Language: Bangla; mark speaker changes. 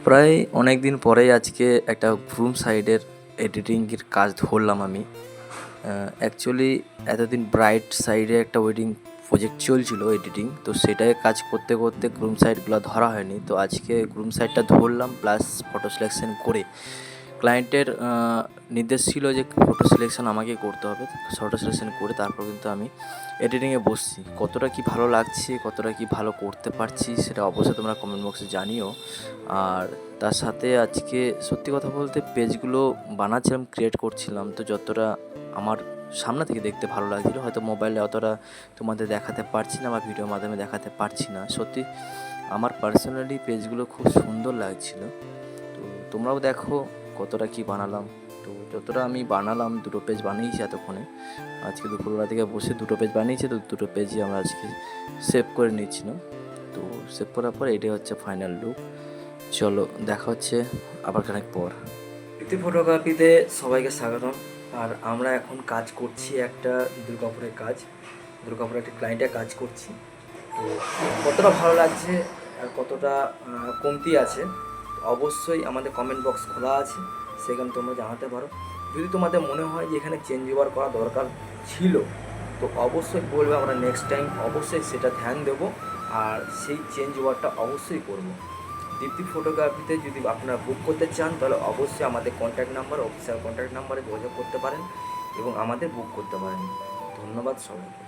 Speaker 1: প্রায় অনেক দিন পরেই আজকে একটা গ্রুম সাইডের এডিটিংয়ের কাজ ধরলাম আমি। অ্যাকচুয়ালি এতদিন ব্রাইট সাইডে একটা ওয়েডিং প্রজেক্ট চলছিল এডিটিং, তো সেটাই কাজ করতে করতে গ্রুম সাইডগুলো ধরা হয়নি। তো আজকে গ্রুম সাইডটা ধরলাম, প্লাস ফটো সিলেকশন করে ক্লায়েন্টের নির্দেশ ছিল যে ফটো সিলেকশন আমাকেই করতে হবে। ফটো সিলেকশন করে তারপর কিন্তু আমি এডিটিংয়ে বসছি। কতটা কি ভালো লাগছে, কতটা কি ভালো করতে পারছি সেটা অবশ্যই তোমরা কমেন্ট বক্সে জানিও। আর তার সাথে আজকে সত্যি কথা বলতে পেজগুলো বানাচ্ছিলাম, ক্রিয়েট করছিলাম, তো যতটা আমার সামনে থেকে দেখতে ভালো লাগছিলো, হয়তো মোবাইলে অতটা তোমাদের দেখাতে পারছি না বা ভিডিওর মাধ্যমে দেখাতে পারছি না। সত্যি আমার পার্সোনালি পেজগুলো খুব সুন্দর লাগছিলো। তো তোমরাও দেখো কতটা কি বানালাম। তো যতটা আমি বানালাম, 2টো পেজ বানিয়েছি এতক্ষণে। আজকে দুপুরবেলা থেকে বসে 2টো পেজ বানিয়েছি, তো 2টো পেজই আমরা আজকে সেভ করে নিচ্ছিলাম। তো সেভ করার পর এটাই হচ্ছে ফাইনাল লুক। চলো দেখা হচ্ছে আবার খানিক পর। প্রীতি ফটোগ্রাফিতে সবাইকে স্বাগতম। আর আমরা এখন কাজ করছি একটা দুর্গাপুরের কাজ, দুর্গাপুরের একটা ক্লায়েন্টের কাজ করছি। তো কতটা ভালো লাগছে আর কতটা কমতি আছে অবশ্যই আমাদের কমেন্ট বক্স খোলা আছে, সেখানে তোমরা জানাতে পারো। যদি তোমাদের মনে হয় যে এখানে চেঞ্জ ওভার করা দরকার ছিল, তো অবশ্যই বলবে, আমরা নেক্সট টাইম অবশ্যই সেটা ধ্যান দেবো আর সেই চেঞ্জ ওভারটা অবশ্যই করব। দীপ্তি ফটোগ্রাফিতে যদি আপনারা বুক করতে চান তাহলে অবশ্যই আমাদের কন্ট্যাক্ট নাম্বার, অফিসিয়াল কন্ট্যাক্ট নাম্বারে যোগাযোগ করতে পারেন এবং আমাদের বুক করতে পারেন। ধন্যবাদ সবাইকে।